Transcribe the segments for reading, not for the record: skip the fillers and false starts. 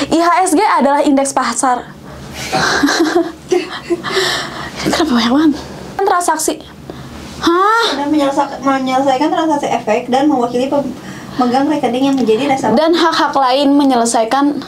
IHSG adalah indeks pasar. Kenapa banyak banget? Transaksi. Hah? Dan menyelesaikan transaksi efek dan mewakili pemegang rekening yang menjadi nasabah. Dan hak-hak lain menyelesaikan.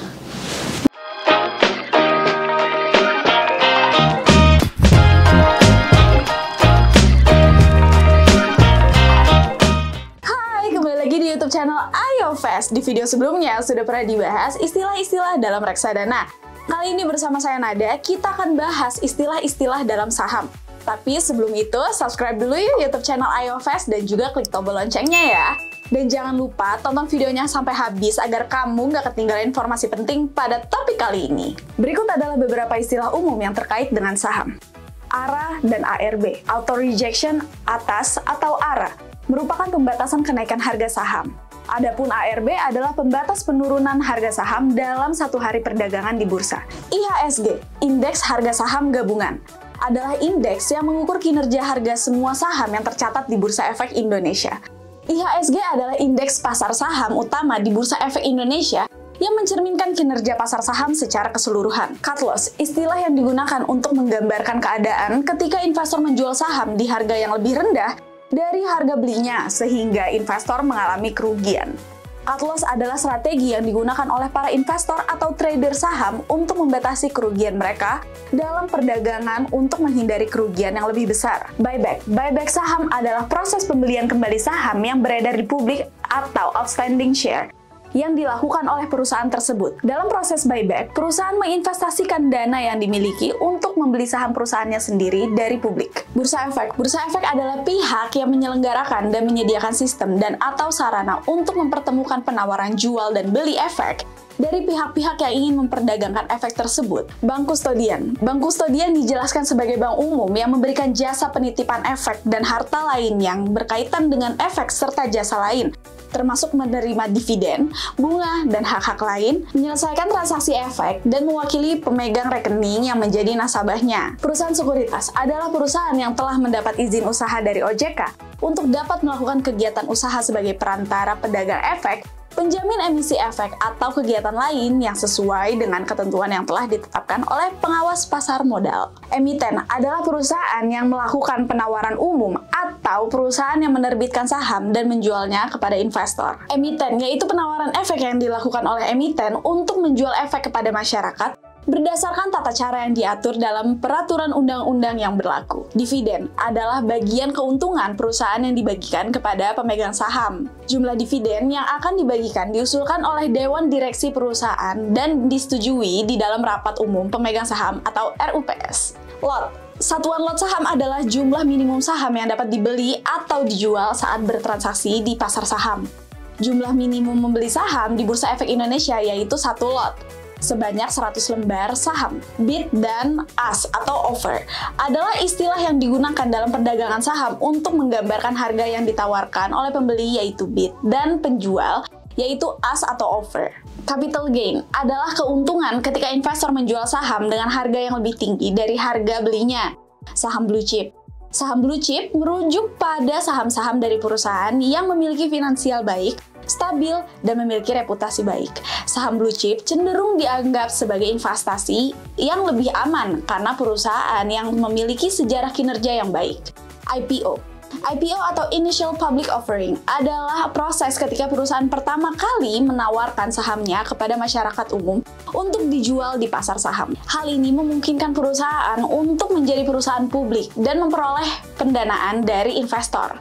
Hai, kembali lagi di YouTube channel IOFest. Di video sebelumnya sudah pernah dibahas istilah-istilah dalam reksadana. Kali ini bersama saya Nada, kita akan bahas istilah-istilah dalam saham. Tapi sebelum itu, subscribe dulu yuk YouTube channel IOFest dan juga klik tombol loncengnya ya. Dan jangan lupa tonton videonya sampai habis agar kamu nggak ketinggalan informasi penting pada topik kali ini. Berikut adalah beberapa istilah umum yang terkait dengan saham. ARA dan ARB, Auto Rejection atas atau ARA, merupakan pembatasan kenaikan harga saham. Adapun ARB adalah pembatas penurunan harga saham dalam satu hari perdagangan di bursa. IHSG, Indeks Harga Saham Gabungan, adalah indeks yang mengukur kinerja harga semua saham yang tercatat di Bursa Efek Indonesia. IHSG adalah indeks pasar saham utama di Bursa Efek Indonesia yang mencerminkan kinerja pasar saham secara keseluruhan. Cut loss, istilah yang digunakan untuk menggambarkan keadaan ketika investor menjual saham di harga yang lebih rendah dari harga belinya sehingga investor mengalami kerugian. Cut loss adalah strategi yang digunakan oleh para investor atau trader saham untuk membatasi kerugian mereka dalam perdagangan untuk menghindari kerugian yang lebih besar. Buyback. Buyback saham adalah proses pembelian kembali saham yang beredar di publik atau outstanding share yang dilakukan oleh perusahaan tersebut. Dalam proses buyback, perusahaan menginvestasikan dana yang dimiliki untuk membeli saham perusahaannya sendiri dari publik. Bursa Efek. Bursa Efek adalah pihak yang menyelenggarakan dan menyediakan sistem dan atau sarana untuk mempertemukan penawaran jual dan beli efek dari pihak-pihak yang ingin memperdagangkan efek tersebut. Bank Kustodian. Bank Kustodian dijelaskan sebagai bank umum yang memberikan jasa penitipan efek dan harta lain yang berkaitan dengan efek serta jasa lain, termasuk menerima dividen, bunga, dan hak-hak lain, menyelesaikan transaksi efek, dan mewakili pemegang rekening yang menjadi nasabahnya. Perusahaan sekuritas adalah perusahaan yang telah mendapat izin usaha dari OJK untuk dapat melakukan kegiatan usaha sebagai perantara pedagang efek, penjamin emisi efek, atau kegiatan lain yang sesuai dengan ketentuan yang telah ditetapkan oleh pengawas pasar modal. Emiten adalah perusahaan yang melakukan penawaran umum atau perusahaan yang menerbitkan saham dan menjualnya kepada investor. Emiten yaitu penawaran efek yang dilakukan oleh emiten untuk menjual efek kepada masyarakat berdasarkan tata cara yang diatur dalam peraturan undang-undang yang berlaku. Dividen adalah bagian keuntungan perusahaan yang dibagikan kepada pemegang saham. Jumlah dividen yang akan dibagikan diusulkan oleh Dewan Direksi Perusahaan dan disetujui di dalam rapat umum pemegang saham atau RUPS. Lot. Satuan lot saham adalah jumlah minimum saham yang dapat dibeli atau dijual saat bertransaksi di pasar saham. Jumlah minimum membeli saham di Bursa Efek Indonesia yaitu 1 lot, sebanyak 100 lembar saham. Bid dan ask atau offer adalah istilah yang digunakan dalam perdagangan saham untuk menggambarkan harga yang ditawarkan oleh pembeli yaitu bid dan penjual yaitu ask atau offer. Capital gain adalah keuntungan ketika investor menjual saham dengan harga yang lebih tinggi dari harga belinya. Saham blue chip. Saham blue chip merujuk pada saham-saham dari perusahaan yang memiliki finansial baik, stabil, dan memiliki reputasi baik. Saham blue chip cenderung dianggap sebagai investasi yang lebih aman karena perusahaan yang memiliki sejarah kinerja yang baik. IPO. IPO atau Initial Public Offering adalah proses ketika perusahaan pertama kali menawarkan sahamnya kepada masyarakat umum untuk dijual di pasar saham. Hal ini memungkinkan perusahaan untuk menjadi perusahaan publik dan memperoleh pendanaan dari investor.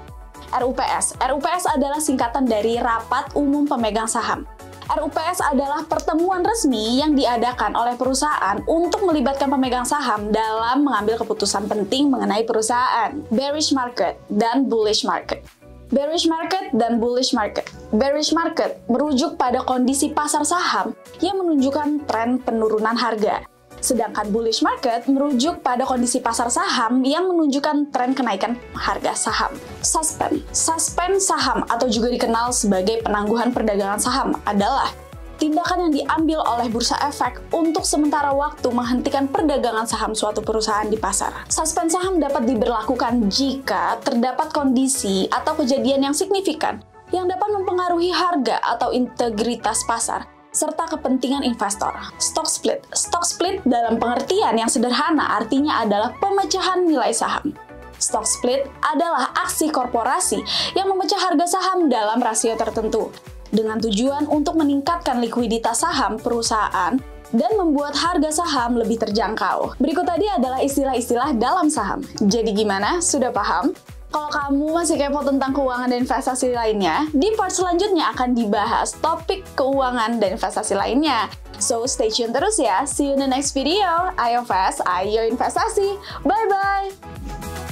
RUPS. RUPS adalah singkatan dari Rapat Umum Pemegang Saham. RUPS adalah pertemuan resmi yang diadakan oleh perusahaan untuk melibatkan pemegang saham dalam mengambil keputusan penting mengenai perusahaan. Bearish market dan bullish market. Bearish market dan bullish market. Bearish market merujuk pada kondisi pasar saham yang menunjukkan tren penurunan harga. Sedangkan bullish market merujuk pada kondisi pasar saham yang menunjukkan tren kenaikan harga saham. Suspend. Suspend saham atau juga dikenal sebagai penangguhan perdagangan saham adalah tindakan yang diambil oleh Bursa Efek untuk sementara waktu menghentikan perdagangan saham suatu perusahaan di pasar. Suspend saham dapat diberlakukan jika terdapat kondisi atau kejadian yang signifikan yang dapat mempengaruhi harga atau integritas pasar serta kepentingan investor. Stock split. Stock split dalam pengertian yang sederhana artinya adalah pemecahan nilai saham. Stock split adalah aksi korporasi yang memecah harga saham dalam rasio tertentu dengan tujuan untuk meningkatkan likuiditas saham perusahaan dan membuat harga saham lebih terjangkau. Berikut tadi adalah istilah-istilah dalam saham. Jadi gimana? Sudah paham? Kalau kamu masih kepo tentang keuangan dan investasi lainnya, di part selanjutnya akan dibahas topik keuangan dan investasi lainnya. So, stay tune terus ya. See you in the next video. Ayo Fast, ayo investasi. Bye-bye!